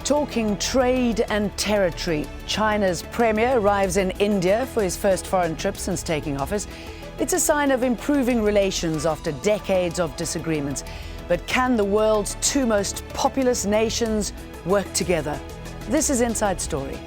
Talking trade and territory. China's premier arrives in India for his first foreign trip since taking office. It's a sign of improving relations after decades of disagreements. But can the world's two most populous nations work together? This is Inside Story.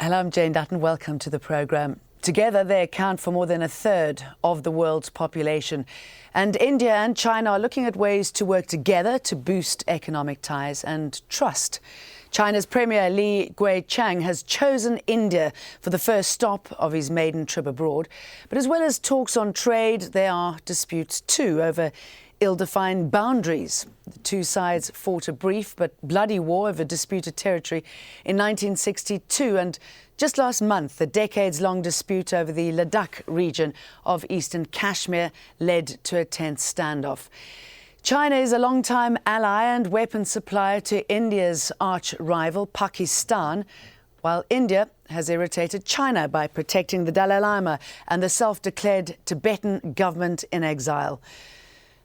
Hello, I'm Jane Dutton. Welcome to the programme. Together, they account for more than a third of the world's population. And India and China are looking at ways to work together to boost economic ties and trust. China's Premier Li Keqiang has chosen India for the first stop of his maiden trip abroad. But as well as talks on trade, there are disputes too over ill-defined boundaries. The two sides fought a brief but bloody war over disputed territory in 1962, and just last month, the decades-long dispute over the Ladakh region of eastern Kashmir led to a tense standoff. China is a long-time ally and weapons supplier to India's arch-rival Pakistan, while India has irritated China by protecting the Dalai Lama and the self-declared Tibetan government in exile.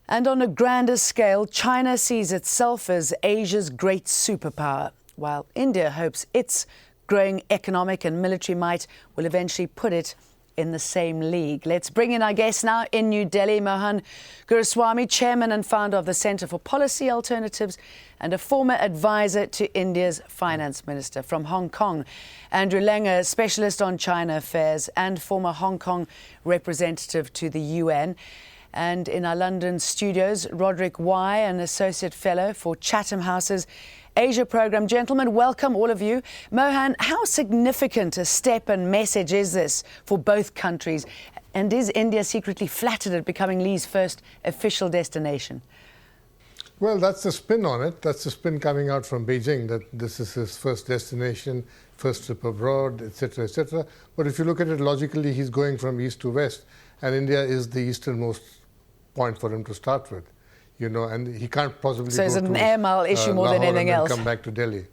And on a grander scale, China sees itself as Asia's great superpower, while India hopes its growing economic and military might will eventually put it in the same league. Let's bring in our guest now in New Delhi, Mohan Guruswamy, chairman and founder of the Centre for Policy Alternatives and a former advisor to India's finance minister. From Hong Kong, Andrew Langer, specialist on China affairs and former Hong Kong representative to the UN. And in our London studios, Roderick Y, an Associate Fellow for Chatham House's Asia Programme. Gentlemen, welcome all of you. Mohan, how significant a step and message is this for both countries? And is India secretly flattered at becoming Li's first official destination? Well, that's the spin on it. That's the spin coming out from Beijing, that this is his first destination, first trip abroad, etc., etc. But if you look at it logically, he's going from east to west, and India is the easternmost point for him to start with, you know, and he can't possibly so it's an air mile issue more than anything else. Come back to Delhi.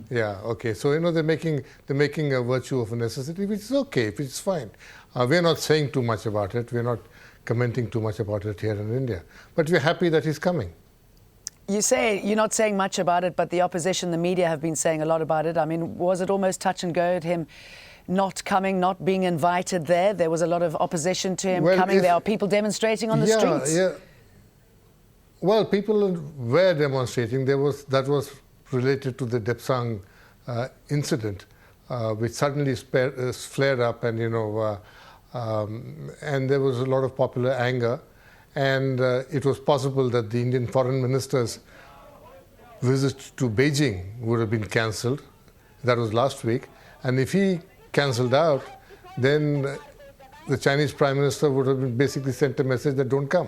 Yeah, okay. So you know they're making a virtue of a necessity, which is okay, which is fine. We're not saying too much about it. We're not commenting too much about it here in India. But we're happy that he's coming. You say you're not saying much about it, but the opposition, the media have been saying a lot about it. I mean, was it almost touch and go at him not coming, not being invited there? There was a lot of opposition to him coming. There are people demonstrating on the streets. Yeah. Well, people were demonstrating. That was related to the Depsang incident, which suddenly flared up, and and there was a lot of popular anger, and it was possible that the Indian foreign minister's visit to Beijing would have been cancelled. That was last week, and if he cancelled out, then the Chinese Prime Minister would have basically sent a message that don't come.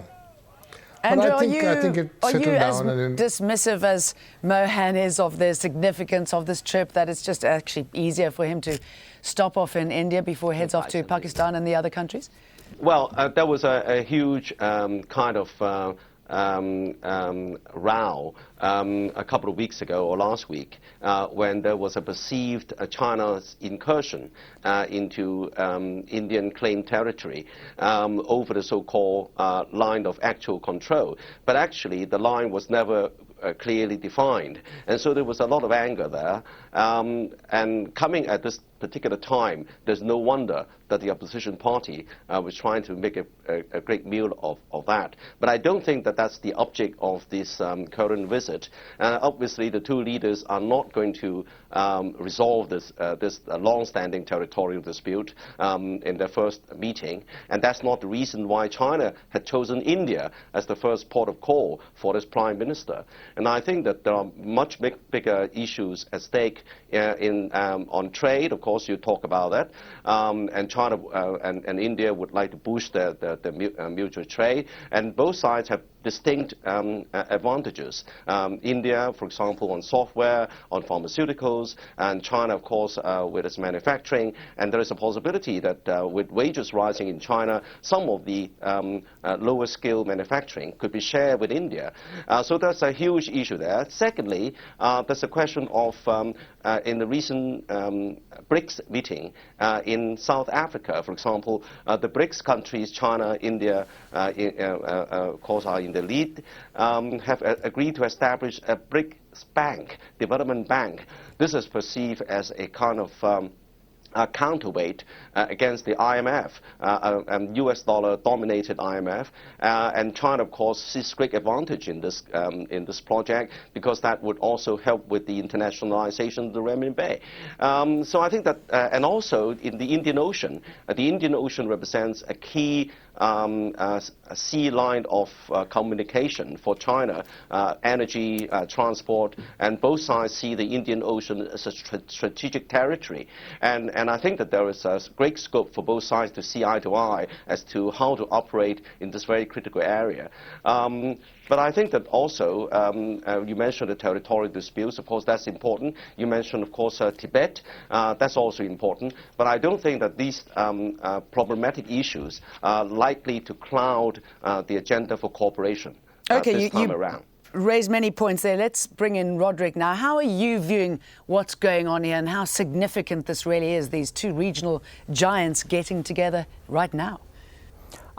Andrew, but I think it settled down. Are you as dismissive as Mohan is of the significance of this trip, that it's just actually easier for him to stop off in India before he heads off to Pakistan and the other countries? Well, there was a huge kind of row a couple of weeks ago or last week when there was a perceived China's incursion into Indian claimed territory over the so-called line of actual control. But actually the line was never clearly defined, and so there was a lot of anger there, and coming at this particular time, there's no wonder that the opposition party was trying to make a great meal of that. But I don't think that that's the object of this current visit. Obviously, the two leaders are not going to resolve this long-standing territorial dispute in their first meeting, and that's not the reason why China had chosen India as the first port of call for this prime minister. And I think that there are much bigger issues at stake on trade. Of course, you talk about that, and China and India would like to boost the mutual trade, and both sides have distinct advantages. India, for example, on software, on pharmaceuticals, and China, of course, with its manufacturing. And there is a possibility that with wages rising in China, some of the lower skill manufacturing could be shared with India. So that's a huge issue there. Secondly, there's a question of, in the recent BRICS meeting in South Africa, for example, the BRICS countries, China, India, of course, are in the lead, have agreed to establish a BRICS bank, development bank. This is perceived as a kind of counterweight against the IMF, US dollar dominated IMF, and China, of course, sees great advantage in this project because that would also help with the internationalization of the renminbi. So I think that, and also in the Indian Ocean represents a key sea line of communication for China, energy, transport, and both sides see the Indian Ocean as a strategic territory. And I think that there is a great scope for both sides to see eye to eye as to how to operate in this very critical area. But I think that also, you mentioned the territorial disputes. Of course, that's important. You mentioned, of course, Tibet. That's also important. But I don't think that these problematic issues are likely to cloud the agenda for cooperation this time around. Raised many points there. Let's bring in Roderick now. How are you viewing what's going on here and how significant this really is, these two regional giants getting together right now?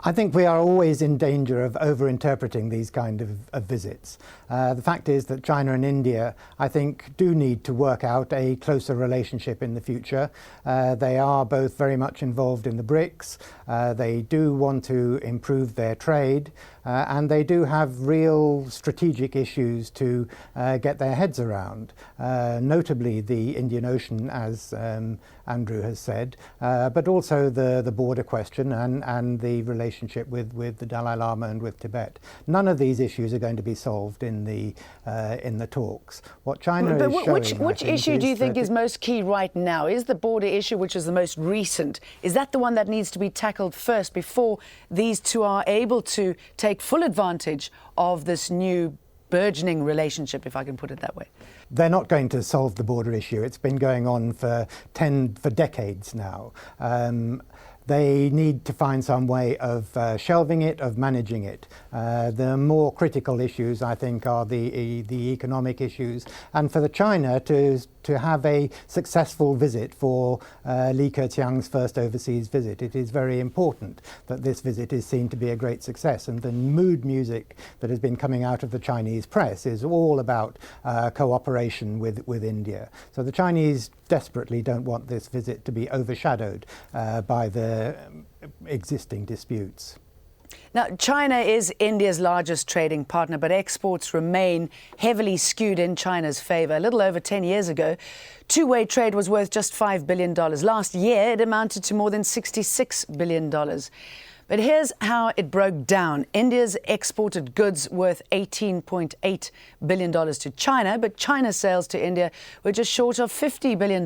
I think we are always in danger of over-interpreting these kind of visits. The fact is that China and India, I think, do need to work out a closer relationship in the future. They are both very much involved in the BRICS. They do want to improve their trade, and they do have real strategic issues to get their heads around, notably the Indian Ocean, as Andrew has said, but also the border question and the relationship with the Dalai Lama and with Tibet. None of these issues are going to be solved in the talks. What China is showing, which issue do you think is most key right now? Is the border issue, which is the most recent, is that the one that needs to be tackled first before these two are able to take full advantage of this new burgeoning relationship, if I can put it that way? They're not going to solve the border issue. It's been going on for decades now. They need to find some way of shelving it, of managing it. The more critical issues, I think, are the economic issues. And for China to have a successful visit for Li Keqiang's first overseas visit, it is very important that this visit is seen to be a great success. And the mood music that has been coming out of the Chinese press is all about cooperation with India. So the Chinese desperately don't want this visit to be overshadowed by the existing disputes. Now, China is India's largest trading partner, but exports remain heavily skewed in China's favour. A little over 10 years ago, two-way trade was worth just $5 billion. Last year, it amounted to more than $66 billion. But here's how it broke down. India's exported goods worth $18.8 billion to China, but China's sales to India were just short of $50 billion.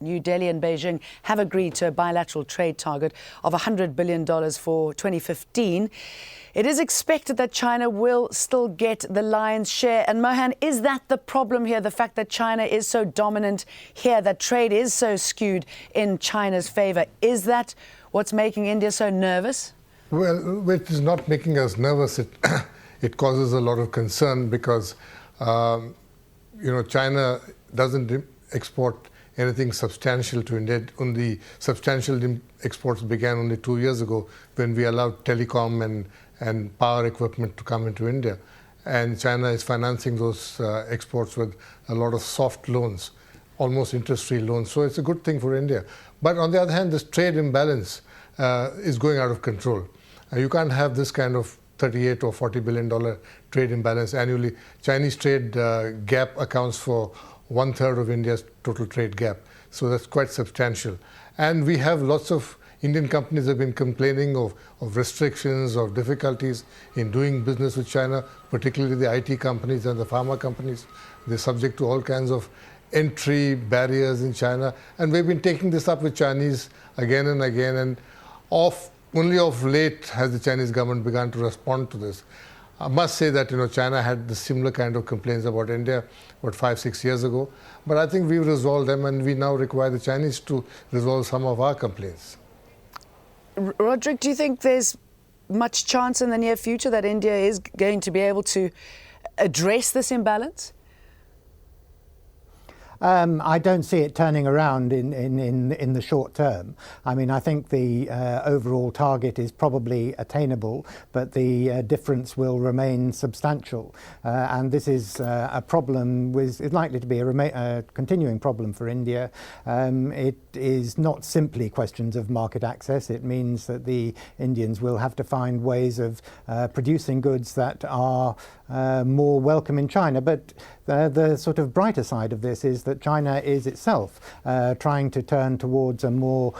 New Delhi and Beijing have agreed to a bilateral trade target of $100 billion for 2015. It is expected that China will still get the lion's share. And Mohan, is that the problem here, the fact that China is so dominant here, that trade is so skewed in China's favour? Is that what's making India so nervous? Well, it is not making us nervous. It causes a lot of concern because, China doesn't export anything substantial to India. Only substantial exports began only 2 years ago when we allowed telecom and power equipment to come into India. And China is financing those exports with a lot of soft loans, almost interest-free loans. So it's a good thing for India. But on the other hand, this trade imbalance is going out of control. You can't have this kind of $38 or $40 billion trade imbalance annually. Chinese trade gap accounts for 1/3 of India's total trade gap. So that's quite substantial. And we have lots of Indian companies have been complaining of restrictions, of difficulties in doing business with China, particularly the IT companies and the pharma companies. They're subject to all kinds of entry barriers in China. And we've been taking this up with Chinese again and again. And only of late has the Chinese government begun to respond to this. I must say that China had the similar kind of complaints about India about 5-6 years ago, but I think we've resolved them, and we now require the Chinese to resolve some of our complaints. Roderick, do you think there's much chance in the near future that India is going to be able to address this imbalance? I don't see it turning around in the short term. I mean, I think the overall target is probably attainable, but the difference will remain substantial. And this is a problem, is likely to be a continuing problem for India. It is not simply questions of market access. It means that the Indians will have to find ways of producing goods that are more welcome in China. But the sort of brighter side of this is that China is itself trying to turn towards a more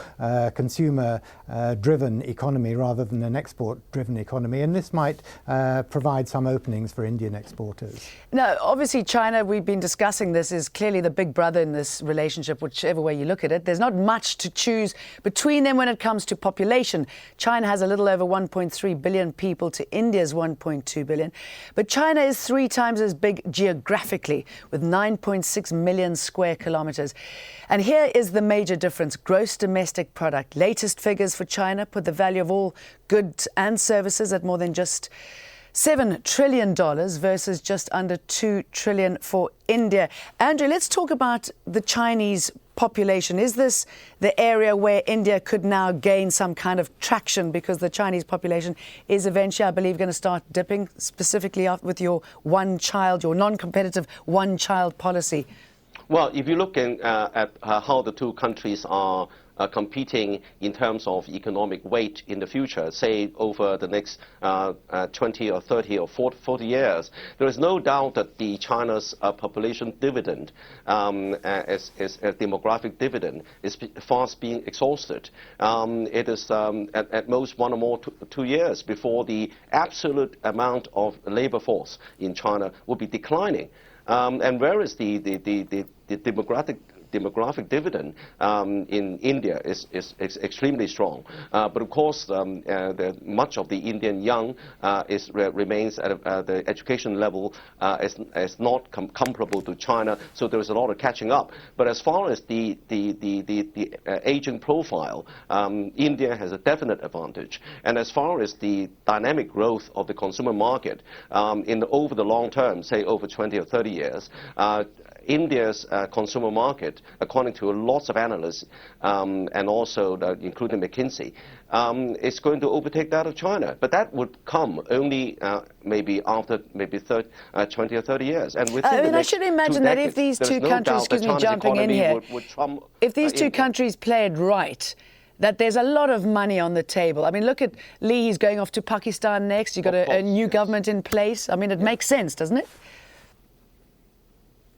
consumer-driven economy rather than an export-driven economy, and this might provide some openings for Indian exporters. Now, obviously China, we've been discussing this, is clearly the big brother in this relationship, whichever way you look at it. There's not much to choose between them when it comes to population. China has a little over 1.3 billion people to India's 1.2 billion, but China is 3 times as big geographically, with 9.6 million square kilometers. And here is the major difference: gross domestic product. Latest figures for China put the value of all goods and services at more than just $7 trillion versus just under $2 trillion for India. Andrew, let's talk about the Chinese population. Is this the area where India could now gain some kind of traction, because the Chinese population is eventually, I believe, going to start dipping, specifically with your your non-competitive one-child policy? Well, if you look at how the two countries are competing in terms of economic weight in the future, say over the next 20 or 30 or 40 years, there is no doubt that the China's population dividend, as a demographic dividend, is fast being exhausted. It is at most 1 or more 2 years before the absolute amount of labor force in China will be declining. And where is the demographic dividend in India is extremely strong. But of course, much of the Indian young remains at the education level is not comparable to China, so there is a lot of catching up. But as far as the aging profile, India has a definite advantage. And as far as the dynamic growth of the consumer market over the long term, say over 20 or 30 years, India's consumer market, according to lots of analysts, and also including McKinsey, is going to overtake that of China. But that would come only maybe after 20 or 30 years. And within I should imagine that if these two countries, excuse me, jumping in here, if these two countries play it right, that there's a lot of money on the table. I mean, look at Lee, he's going off to Pakistan next. You've got a new government in place. I mean, it makes sense, doesn't it?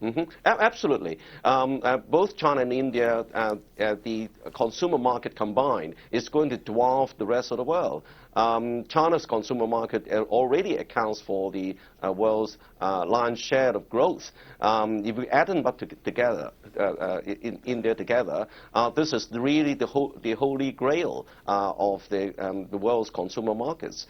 Mm-hmm. Absolutely. Both China and India, the consumer market combined is going to dwarf the rest of the world. China's consumer market already accounts for the world's lion's share of growth. If we add them up together, in India together, this is really the holy grail of the world's consumer markets.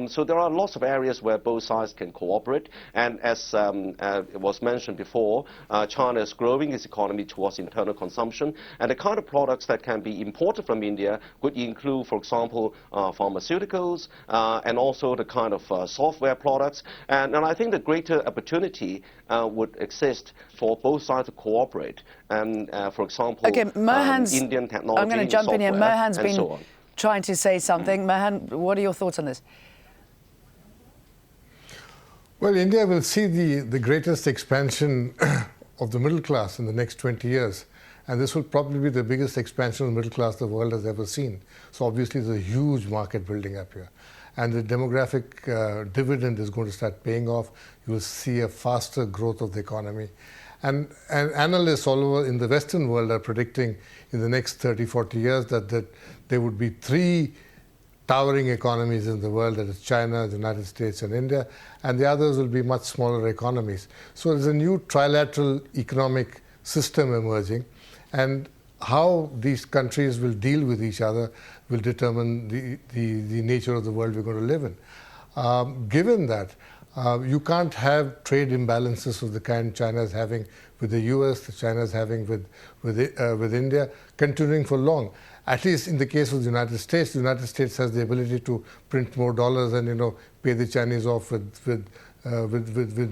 So there are lots of areas where both sides can cooperate. And as was mentioned before, China is growing its economy towards internal consumption. And the kind of products that can be imported from India could include, for example, pharmaceuticals, and also the kind of software products. And I think the greater opportunity would exist for both sides to cooperate. And, for example, Indian technology, I'm going to jump in here. Mohan's been so trying to say something. Mohan, what are your thoughts on this? Well, India will see the greatest expansion of the middle class in the next 20 years. And this will probably be the biggest expansion of the middle class the world has ever seen. So obviously there's a huge market building up here. And the demographic dividend is going to start paying off. You will see a faster growth of the economy. And analysts all over in the Western world are predicting in the next 30, 40 years that there would be 3 towering economies in the world, that is China, the United States, and India, and the others will be much smaller economies. So there's a new trilateral economic system emerging, and how these countries will deal with each other will determine the nature of the world we're going to live in. Given that, You can't have trade imbalances of the kind China is having with the US, that China is having with India, continuing for long. At least in the case of the United States has the ability to print more dollars and pay the Chinese off with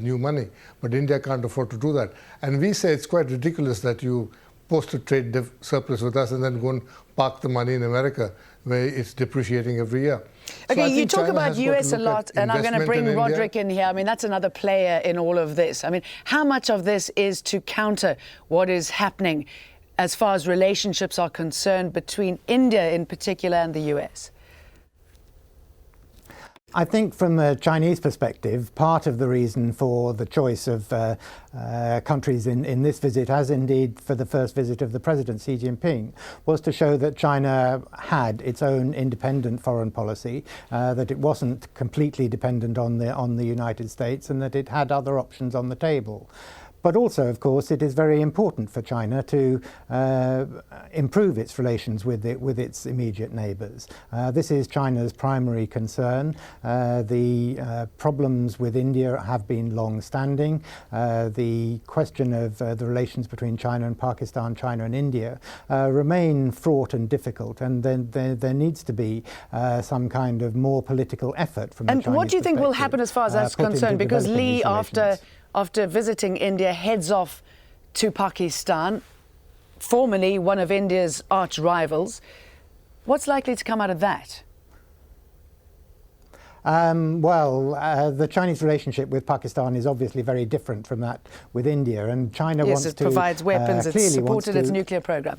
new money. But India can't afford to do that. And we say it's quite ridiculous that you post a trade surplus with us and then go and park the money in America, where it's depreciating every year. Okay, you talk about US a lot, and I'm going to bring Roderick in here. I mean, that's another player in all of this. I mean, how much of this is to counter what is happening as far as relationships are concerned between India in particular and the US? I think from a Chinese perspective, part of the reason for the choice of countries in this visit, as indeed for the first visit of the President Xi Jinping, was to show that China had its own independent foreign policy, that it wasn't completely dependent on the United States, and that it had other options on the table. But also, of course, it is very important for China to improve its relations with its immediate neighbours. This is China's primary concern. The problems with India have been long-standing. The question of the relations between China and Pakistan, China and India, remain fraught and difficult, and then there needs to be some kind of more political effort from the Chinese perspective. And what do you think will happen as far as that's concerned? Because Lee, after visiting India, heads off to Pakistan, formerly one of India's arch rivals. What's likely to come out of that? The Chinese relationship with Pakistan is obviously very different from that with India, and China wants to... Yes, it provides weapons, it's supported its nuclear program.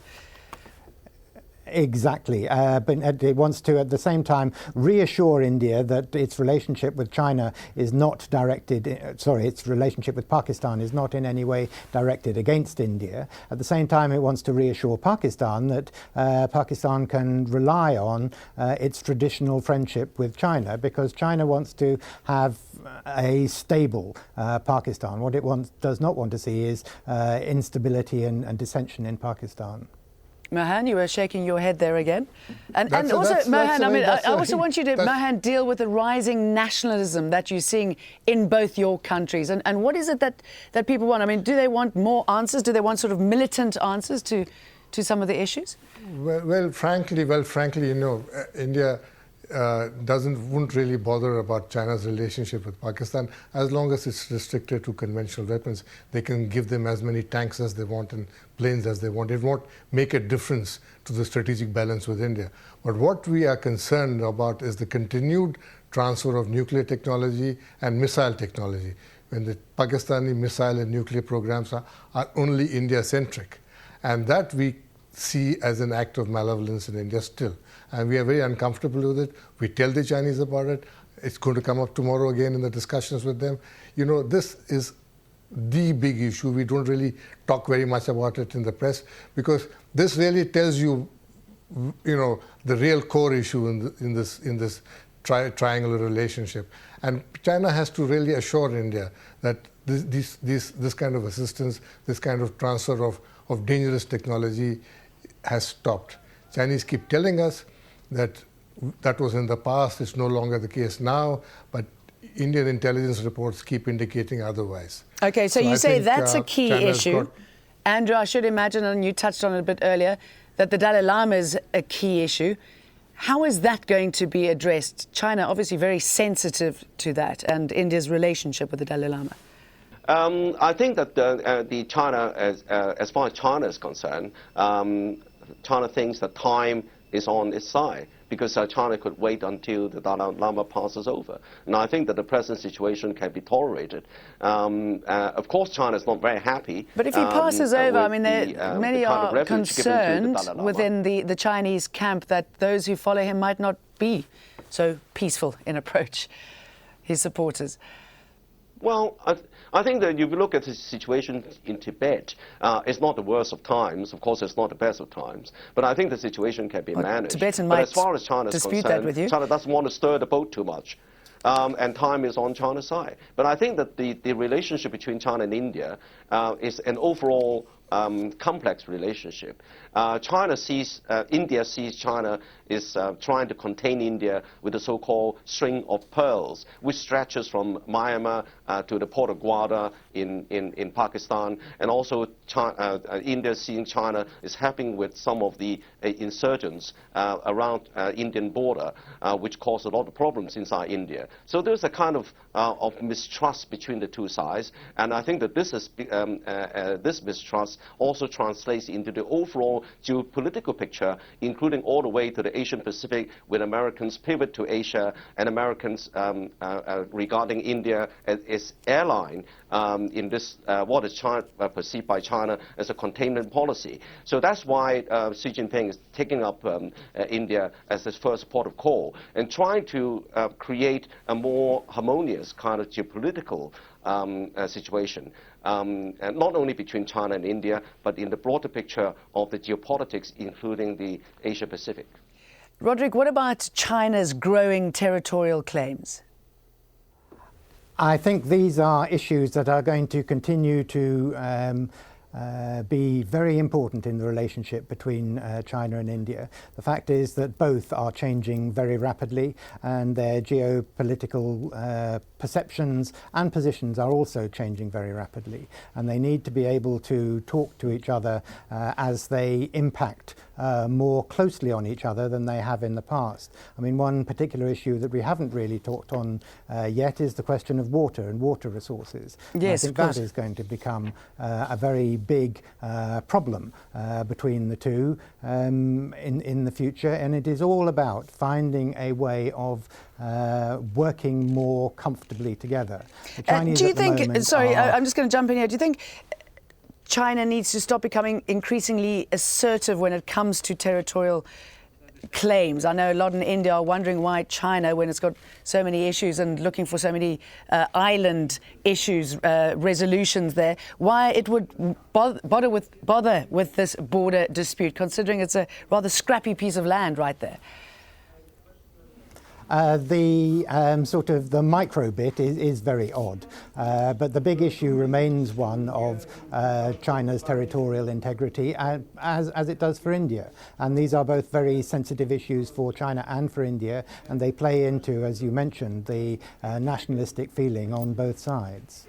Exactly, but it wants to at the same time reassure India that its relationship with China is not directed, its relationship with Pakistan is not in any way directed against India. At the same time, it wants to reassure Pakistan that Pakistan can rely on its traditional friendship with China, because China wants to have a stable Pakistan. What it does not want to see is instability and dissension in Pakistan. Mohan, you were shaking your head there again. And also, Mohan, I also want you to, Mohan, deal with the rising nationalism that you're seeing in both your countries. And what is it that people want? I mean, do they want more answers? Do they want sort of militant answers to some of the issues? Well, frankly, India wouldn't really bother about China's relationship with Pakistan as long as it's restricted to conventional weapons. They can give them as many tanks as they want and planes as they want. It won't make a difference to the strategic balance with India. But what we are concerned about is the continued transfer of nuclear technology and missile technology, when the Pakistani missile and nuclear programs are only India-centric. And that we see as an act of malevolence in India still. And we are very uncomfortable with it. We tell the Chinese about it. It's going to come up tomorrow again in the discussions with them. This is the big issue. We don't really talk very much about it in the press, because this really tells you, the real core issue in this triangular relationship. And China has to really assure India that this kind of assistance, this kind of transfer of dangerous technology has stopped. Chinese keep telling us that was in the past, it's no longer the case now, but Indian intelligence reports keep indicating otherwise. Okay, so you say that's a key issue. Andrew, I should imagine, and you touched on it a bit earlier, that the Dalai Lama is a key issue. How is that going to be addressed? China obviously very sensitive to that, and India's relationship with the Dalai Lama. I think that the China, as far as China is concerned, China thinks that time is on its side, because China could wait until the Dalai Lama passes over. And I think that the present situation can be tolerated. Of course, China is not very happy. But if he passes over, I mean, many are concerned within the Chinese camp that those who follow him might not be so peaceful in approach, his supporters. Well, I think that if you look at the situation in Tibet, it's not the worst of times. Of course, it's not the best of times. But I think the situation can be managed. Tibetan but might as far as China is concerned, China doesn't want to stir the boat too much. And time is on China's side. But I think that the relationship between China and India is an overall complex relationship. India sees China is trying to contain India with the so-called string of pearls, which stretches from Myanmar to the port of Gwadar in Pakistan, and also India seeing China is helping with some of the insurgents around Indian border, which cause a lot of problems inside India. So there's a kind of mistrust between the two sides, and I think that this mistrust also translates into the overall geopolitical picture, including all the way to the Asian Pacific, with Americans pivot to Asia and Americans regarding India as its ally in this what is perceived by China as a containment policy. So that's why Xi Jinping is taking up India as his first port of call and trying to create a more harmonious kind of geopolitical situation, and not only between China and India, but in the broader picture of the geopolitics, including the Asia Pacific. Roderick, what about China's growing territorial claims? I think these are issues that are going to continue to be very important in the relationship between China and India. The fact is that both are changing very rapidly, and their geopolitical perceptions and positions are also changing very rapidly, and they need to be able to talk to each other as they impact more closely on each other than they have in the past. I mean, one particular issue that we haven't really talked on yet is the question of water and water resources. Yes, I think that is going to become a very big problem between the two in the future, and it is all about finding a way of working more comfortably together. The Chinese do you at the think, moment sorry, are, I'm just going to jump in here, do you think China needs to stop becoming increasingly assertive when it comes to territorial claims? I know a lot in India are wondering why China, when it's got so many issues and looking for so many island issues, resolutions there, why it would bother with this border dispute, considering it's a rather scrappy piece of land right there. Sort of the micro bit is very odd, but the big issue remains one of China's territorial integrity, as it does for India. And these are both very sensitive issues for China and for India, and they play into, as you mentioned, the nationalistic feeling on both sides.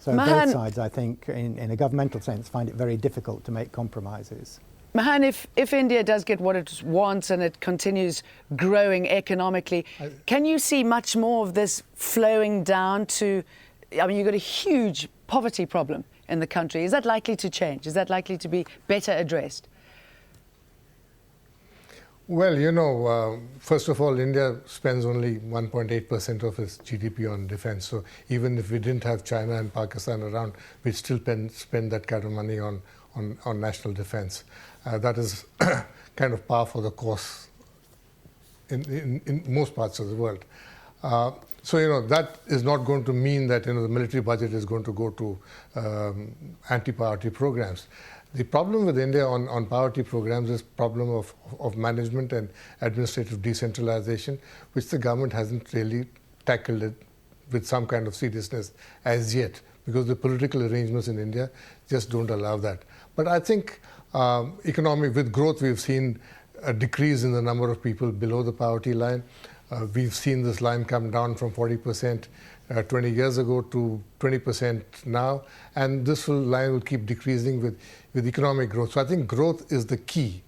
So both sides, I think, in a governmental sense, find it very difficult to make compromises. Mahan, if India does get what it wants and it continues growing economically, can you see much more of this flowing down to, I mean, you've got a huge poverty problem in the country. Is that likely to change? Is that likely to be better addressed? Well, you know, first of all, India spends only 1.8% of its GDP on defense. So even if we didn't have China and Pakistan around, we'd still spend that kind of money on national defense. That is kind of par for the course in most parts of the world. So, you know, that is not going to mean that, you know, the military budget is going to go to anti-poverty programs. The problem with India on poverty programs is problem of management and administrative decentralization, which the government hasn't really tackled it with some kind of seriousness as yet, because the political arrangements in India just don't allow that. But I think with growth, we've seen a decrease in the number of people below the poverty line. We've seen this line come down from 40% 20 years ago to 20% now, and this line will keep decreasing with economic growth. So I think growth is the key,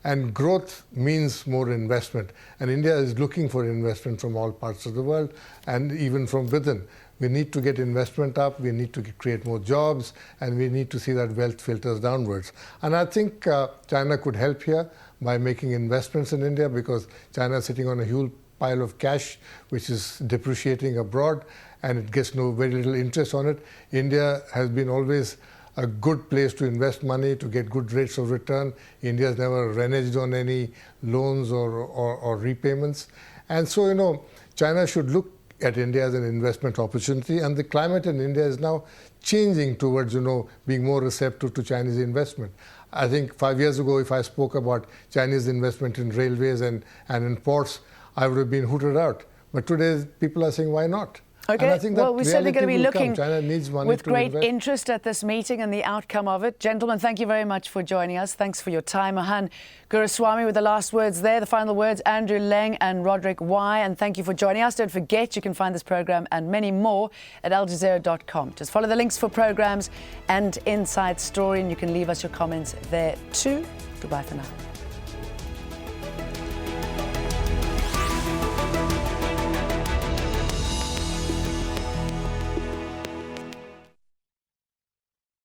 and growth means more investment. And India is looking for investment from all parts of the world, and even from within. We need to get investment up, we need to create more jobs, and we need to see that wealth filters downwards. And I think China could help here by making investments in India, because China is sitting on a huge pile of cash which is depreciating abroad, and it gets very little interest on it. India has been always a good place to invest money, to get good rates of return. India has never reneged on any loans or repayments. And so, you know, China should look at India as an investment opportunity, and the climate in India is now changing towards, you know, being more receptive to Chinese investment. I think 5 years ago, if I spoke about Chinese investment in railways and in ports, I would have been hooted out. But today, people are saying, why not? Okay, And I think that well, we're certainly going to be reality will looking come. China needs money with to great invest. interest at this meeting and the outcome of it. Gentlemen, thank you very much for joining us. Thanks for your time. Mohan Guruswamy with the last words there, the final words, Andrew Leng and Roderick Y. And thank you for joining us. Don't forget, you can find this programme and many more at aljazeera.com. Just follow the links for programmes and Inside Story, and you can leave us your comments there too. Goodbye for now.